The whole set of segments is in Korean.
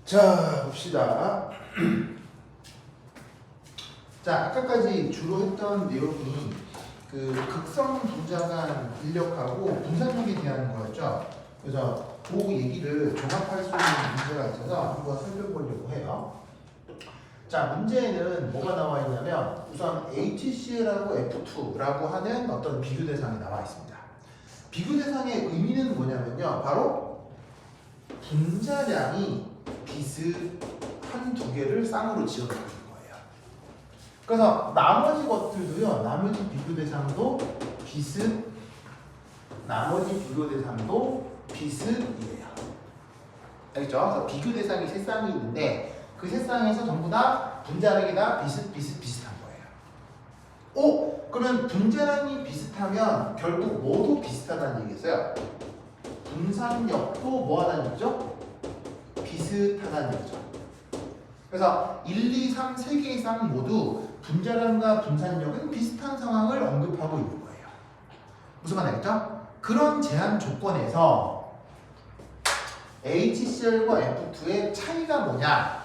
자, 봅시다. 자, 아까까지 주로 했던 내용이 그 극성 분자간 인력하고 분산력에 대한 거였죠. 그래서 그 얘기를 종합할 수 있는 문제가 있어서 한번 살펴보려고 해요. 자, 문제에는 뭐가 나와 있냐면 우선 HCl하고 F2라고 하는 어떤 비교 대상이 나와 있습니다. 비교 대상의 의미는 뭐냐면요. 바로 분자량이 비슷한 두 개를 쌍으로 지어주는 거예요. 그래서 나머지 것들도요. 나머지 비교 대상도 비슷이에요. 알겠죠? 그래서 비교 대상이 세 쌍이 있는데 그 세 쌍에서 전부 다 분자량이 다 비슷한 거예요. 오! 그러면 분자량이 비슷하면 결국 뭐도 비슷하다는 얘기겠어요? 분산력도 뭐 하다는 얘기죠? 비슷하다는 얘기죠. 그래서 1, 2, 3, 3개 이상 모두 분자량과 분산력은 비슷한 상황을 언급하고 있는 거예요. 무슨 말 알겠죠? 그런 제한 조건에서 HCl과 F2의 차이가 뭐냐?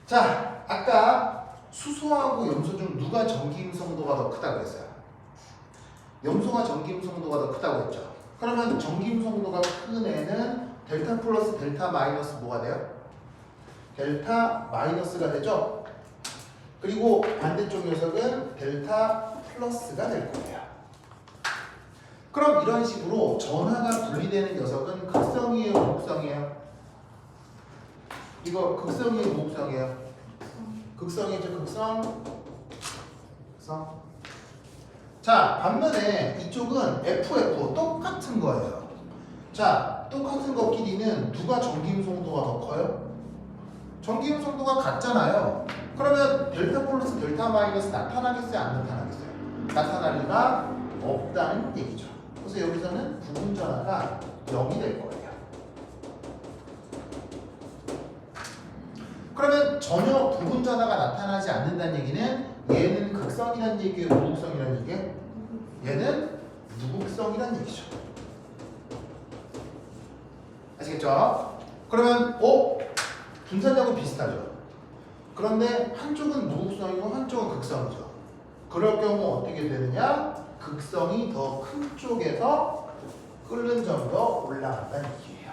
자, 아까 수소하고 염소 중 누가 전기임성도가 더 크다고 했어요? 염소가 전기임성도가 더 크다고 했죠. 그러면 전기임성도가 큰 애는 델타 플러스 델타 마이너스 뭐가 돼요? 델타 마이너스가 되죠. 그리고 반대쪽 녀석은 델타 플러스가 될 거예요. 그럼 이런 식으로 전하가 분리되는 녀석은 극성이에요, 무극성이에요? 이거 극성이에요, 무극성이에요? 극성이죠, 극성. 자, 반면에 이쪽은 FF 똑같은 거예요. 자, 똑같은 것끼리는 누가 전기음성도가 더 커요? 전기음성도가 같잖아요. 그러면 델타 플러스 델타 마이너스 나타나겠어요? 안 나타나겠어요? 나타날 리가 없다는 얘기죠. 그래서 여기서는 부분 전하가 0이 될 거예요. 그러면 전혀 부분 전하가 나타나지 않는다는 얘기는 얘는 극성이라는 얘기예요? 무극성이라는 얘기예요? 얘는 무극성이라는 얘기죠. 아시겠죠? 그러면 분산력은 비슷하죠. 그런데 한쪽은 무극성이고 한쪽은 극성이죠. 그럴 경우 어떻게 되느냐? 극성이 더 큰 쪽에서 끓는 점이 더 올라간다는 얘기예요.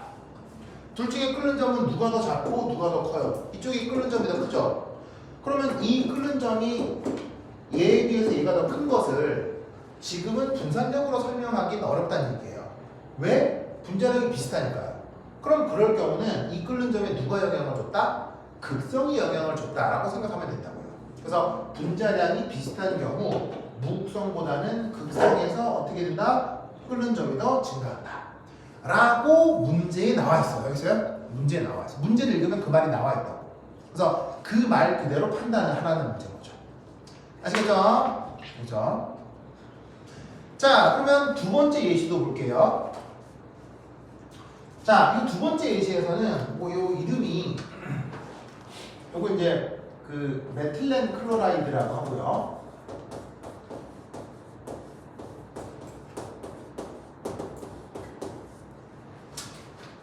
둘 중에 끓는 점은 누가 더 작고 누가 더 커요? 이쪽이 끓는 점이 더 크죠? 그러면 이 끓는 점이 얘에 비해서 얘가 더 큰 것을 지금은 분산력으로 설명하기는 어렵다는 얘기예요. 왜? 분자력이 비슷하니까요. 그럼 그럴 경우는 이 끓는 점에 누가 영향을 줬다? 극성이 영향을 줬다라고 생각하면 된다고요. 그래서 분자량이 비슷한 경우 무극성보다는 극성에서 어떻게 된다? 끓는 점이 더 증가한다. 라고 문제에 나와 있어요. 여기서요? 문제에 나와 있어요. 문제를 읽으면 그 말이 나와 있다고. 그래서 그 말 그대로 판단을 하라는 문제인 거죠. 아시겠죠? 그죠? 자, 그러면 두 번째 예시도 볼게요. 자, 이 두 번째 예시에서는 요 이름이 요거 이제 그 메틸렌 클로라이드라고 하고요.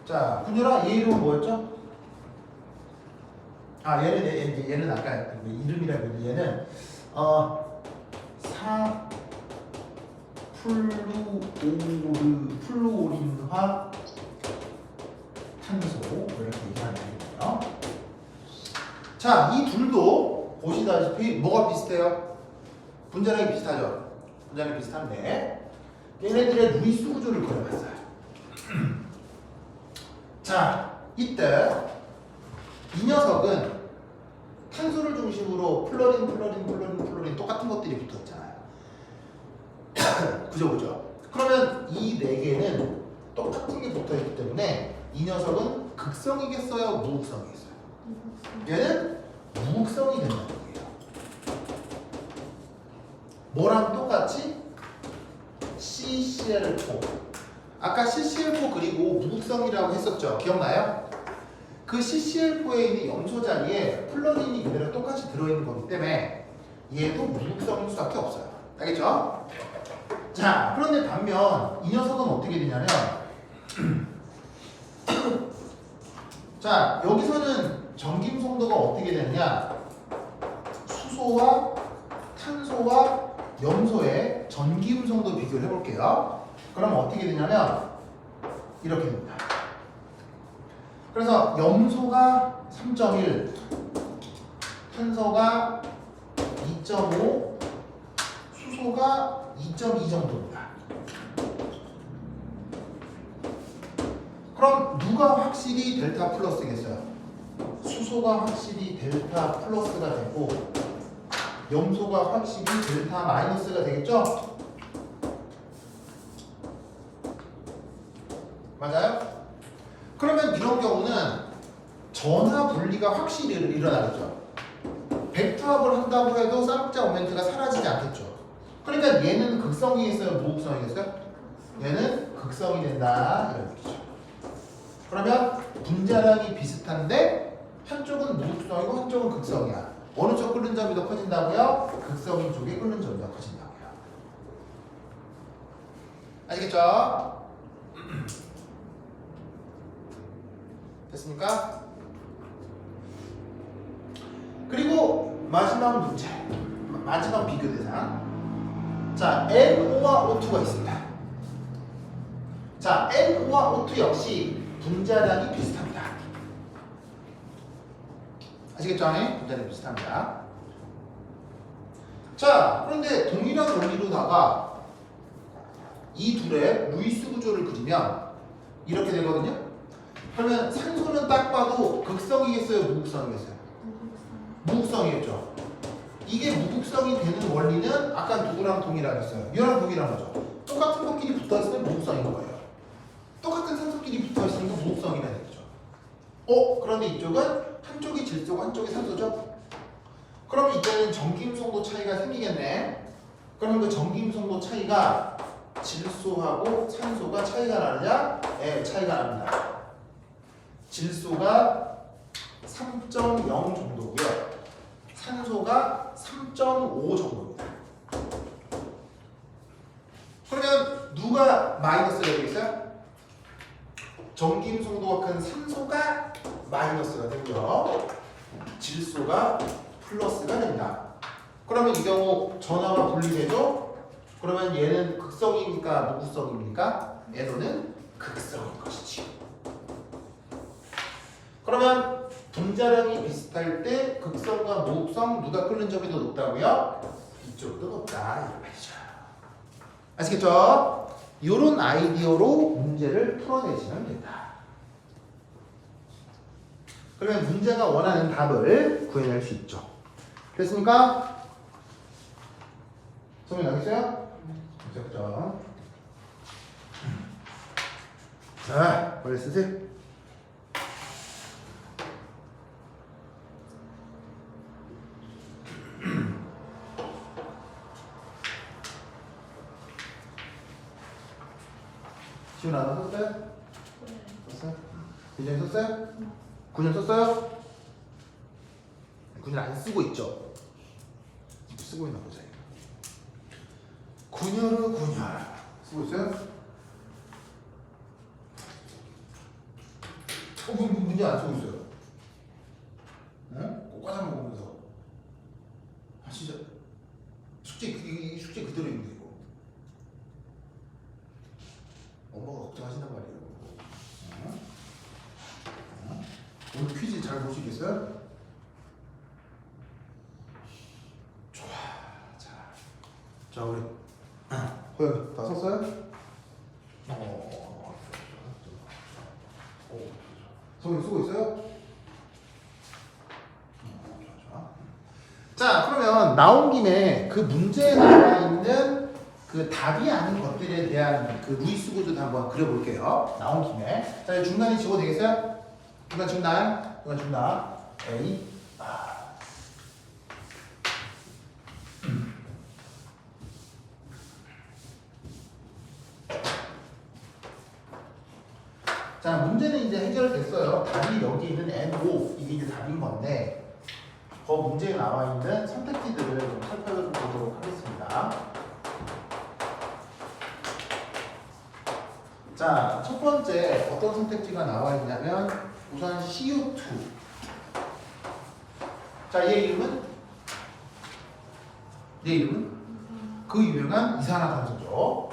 자, 군열아, 얘 이름은 뭐였죠? 아, 얘는 아까 이름이라고 했는데 얘는 플루오린화 탄소 이렇게 얘기하는 거예요. 자, 이 둘도 보시다시피 뭐가 비슷해요? 분자량이 비슷하죠? 분자량이 비슷한데 얘네들의 루이스 구조를 그려봤어요. 자, 이때 이 녀석은 탄소를 중심으로 플로린 똑같은 것들이 붙어있잖아요. 그죠? 그러면 이 네 개는 똑같은 게 붙어있기 때문에 이 녀석은 극성이겠어요? 무극성이겠어요? 얘는 무극성이 된다는 거예요. 뭐랑 똑같이? CCl4. 아까 CCl4 그리고 무극성이라고 했었죠? 기억나요? 그 CCl4에 있는 염소 자리에 플로린이 그대로 똑같이 들어있는 거기 때문에 얘도 무극성일 수밖에 없어요. 알겠죠? 자, 그런데 반면 이 녀석은 어떻게 되냐면 자, 여기서는 전김성도가 어떻게 되느냐? 수소와 탄소와 염소의 전기음성도 비교를 해볼게요. 그럼 어떻게 되냐면 이렇게 됩니다. 그래서 염소가 3.1, 탄소가 2.5, 수소가 2.2 정도입니다. 그럼 누가 확실히 델타 플러스겠어요? 수소가 확실히 델타 플러스가 되고 염소가 확실히 델타 마이너스가 되겠죠? 맞아요? 그러면 이런 경우는 전하 분리가 확실히 일어나겠죠? 벡터합을 한다고 해도 쌍극자 모멘트가 사라지지 않겠죠? 그러니까 얘는 극성이겠어요? 무극성이겠어요? 얘는 극성이 된다 이런 얘기죠. 그러면 분자량이 비슷한데 한쪽은 무극성이고 한쪽은 극성이야. 어느 쪽 끓는 점이 더 커진다고요? 극성인 쪽에 끓는 점이 더 커진다고요. 아시겠죠? 됐습니까? 그리고 마지막 문제, 마지막 비교 대상. 자, NO와 O2가 있습니다. 자, NO와 O2 역시 분자량이 비슷합니다. 아시겠죠? 분자량이 비슷합니다. 자, 그런데 동일한 원리로다가 이 둘의 루이스 구조를 그리면 이렇게 되거든요. 그러면 산소는 딱 봐도 극성이겠어요? 무극성이겠어요? 무극성이겠죠. 이게 무극성이 되는 원리는 아까 누구랑 동일하겠어요? 얘랑 동일한 거죠. 똑같은 것끼리 붙어있으면 무극성인 거예요. 똑같은 산소끼리 붙어있으니까 무극성이라 되겠죠. 그런데 이쪽은 한쪽이 질소고 한쪽이 산소죠? 그럼 이때는 전기음성도 차이가 생기겠네. 그러면 그 전기음성도 차이가 질소하고 산소가 차이가 나느냐? 네, 차이가 납니다. 질소가 3.0 정도고요. 산소가 3.5 정도입니다. 그러면 누가 마이너스가 되겠어요? 전기음성도가 큰 산소가 마이너스가 되고요. 질소가 플러스가 된다. 그러면 이 경우 전하가 분리되죠? 그러면 얘는 극성입니까? 무극성입니까? 얘는 극성인 것이지. 그러면 분자량이 비슷할 때 극성과 무극성 누가 끓는 점이 더 높다고요? 이쪽도 높다 이 말이죠. 아시겠죠? 이런 아이디어로 문제를 풀어내시면 된다. 그러면 문제가 원하는 답을 구해낼 수 있죠. 됐습니까? 소리 나겠어요? 됐죠? 자, 빨리 쓰세요. 지훈 안 썼어요? 썼어요? 민정이 썼어요? 군현 썼어요? 군현 안 쓰고 있죠? 쓰고 있나 보자. 군현은 군현 쓰고 있어요? 문제 안 쓰고 있어요. 응? 꼬까지 먹으면서. 아 진짜 숙제 그대로 있는데 이거. 엄마가 걱정하신단 말이에요. 오늘 퀴즈 잘 볼 수 있겠어요? 좋아. 자 우리 호영 다 썼어요? 성인 쓰고 있어요? 자 그러면 나온 김에 그 문제에 나와 있는 그 답이 아닌 것들에 대한 그 루이스 구조도 한번 그려볼게요. 나온 김에. 자 중간에 지워도 되겠어요? 중간 A 자 문제는 이제 해결됐어요. 답이 여기 있는 NO 이게 이제 답인 건데 그 문제에 나와 있는 선택지들을 좀 살펴보도록 하겠습니다. 자 첫 번째 어떤 선택지가 나와 있냐면 우선 CO2. 자, 얘 이름은 그 유명한 이산화탄소죠.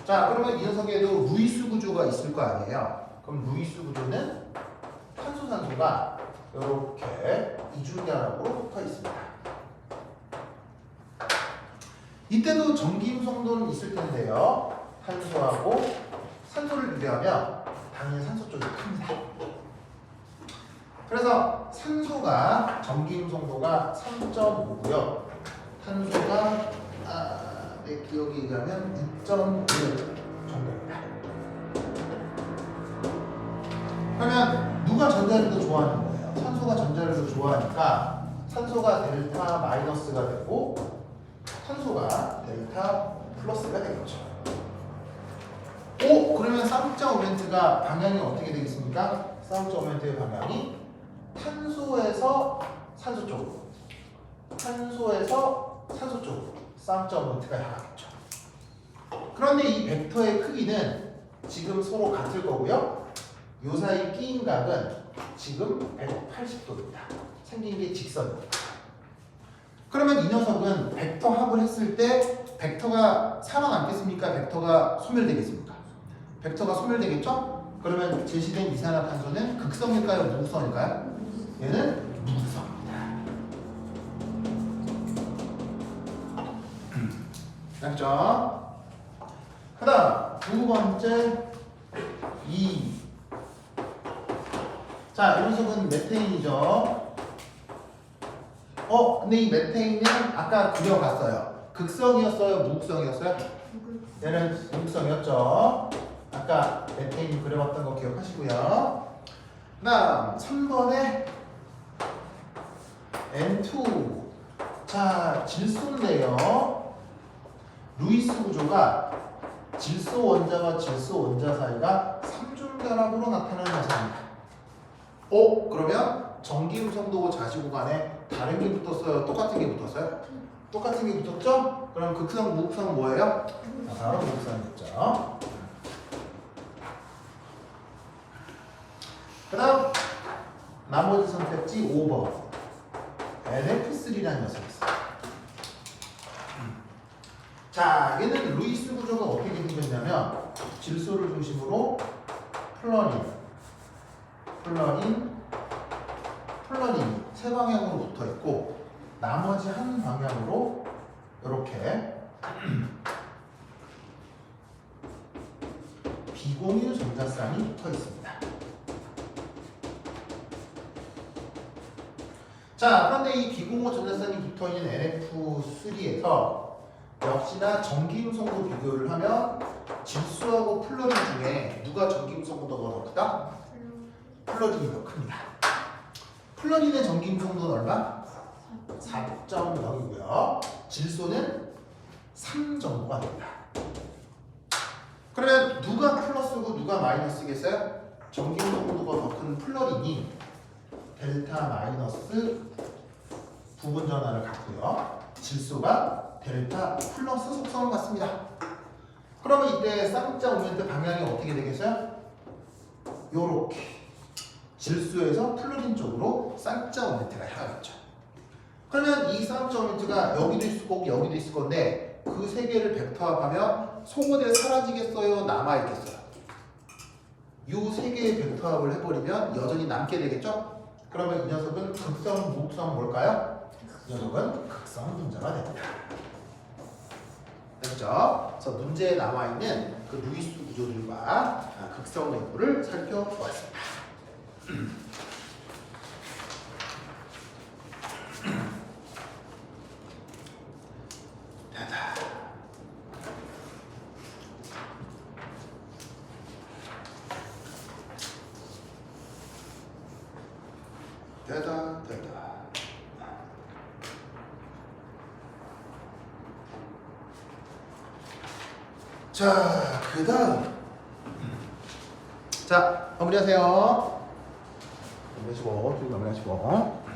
자, 그러면 이 녀석에도 루이스 구조가 있을 거 아니에요. 그럼 루이스 구조는 탄소산소가 이렇게 이중결합으로 붙어 있습니다. 이때도 전기임성도는 있을 텐데요. 탄소하고 산소를 비교하면 당연히 산소 쪽이 큽니다. 그래서 산소가 전기임성도가 3.5고요. 탄소가 내 기억에 의하면 6.5 정도입니다. 그러면 누가 전자를 더 좋아하는 거예요? 산소가 전자를 더 좋아하니까 산소가 델타 마이너스가 되고 탄소가 델타 플러스가 되겠죠. 그러면 쌍자 모멘트가 방향이 어떻게 되겠습니까? 쌍자 모멘트의 방향이 탄소에서 산소 쪽으로, 탄소에서 산소 쪽으로 쌍자 모멘트가 향하겠죠. 그런데 이 벡터의 크기는 지금 서로 같을 거고요. 요 사이 끼인 각은 지금 180도입니다. 생긴 게 직선입니다. 그러면 이 녀석은 벡터 합을 했을 때 벡터가 살아남겠습니까? 벡터가 소멸되겠습니까? 벡터가 소멸되겠죠? 그러면 제시된 이산화탄소는 극성일까요? 무극성일까요? 얘는 무극성입니다. 맞죠? 그 다음 두 번째 2. 자, 이 녀석은 메테인이죠. 근데 이 메테인은 아까 그려봤어요. 극성이었어요? 무극성이었어요? 얘는 무극성이었죠. 아까 메테인 그려봤던 거 기억하시고요. 그 다음 3번에 N2. 자, 질소인데요. 루이스 구조가 질소 원자와 질소 원자 사이가 3중결합으로 나타나는 녀석입니다. 그러면 전기음성도 자시고 간에 다른 게 붙었어요? 똑같은 게 붙었어요? 똑같은 게 붙었죠? 그럼 극성, 무극성은 뭐예요? 바로 무극성이겠죠. 그 다음 나머지 선택지 5번 NF3라는 녀석이 있어요. 자, 얘는 루이스 구조가 어떻게 생겼냐면 질소를 중심으로 플러린이 세 방향으로 붙어 있고 나머지 한 방향으로 이렇게 비공유 전자쌍이 붙어 있습니다. 자, 그런데 이 비공유 전자쌍이 붙어 있는 NF3에서 역시나 전기음성도 비교를 하면 질소하고 플러린 중에 누가 전기음성도가 더 크다? 플러린이 더 큽니다. 플러린의 전기음성도는 얼마? 4.0이고요. 질소는 3 정도가 됩니다. 그러면 누가 플러스고 누가 마이너스겠어요? 전기음성도가 더 큰 플러린이 델타 마이너스 부분 전환을 갖고요. 질소가 델타 플러스 속성을 갖습니다. 그러면 이때 쌍자 모멘트 방향이 어떻게 되겠어요? 요렇게 질소에서 플러린 쪽으로 쌍자 모멘트가 향하겠죠. 그러면 이 쌍자 모멘트가 여기도 있을 거고 여기도 있을 건데 그 세 개를 벡터합하면 소모델 사라지겠어요? 남아있겠어요? 이 세 개의 벡터합을 해버리면 여전히 남게 되겠죠? 그러면 이 녀석은 극성, 무극성 뭘까요? 이 녀석은 극성 분자가 됩니다. 됐죠? 그래서 문제에 남아있는 그 루이스 구조들과 극성 내부를 살펴보았습니다. 되다. 자, 그 다음. 자, 마무리하세요. 마무리하시고.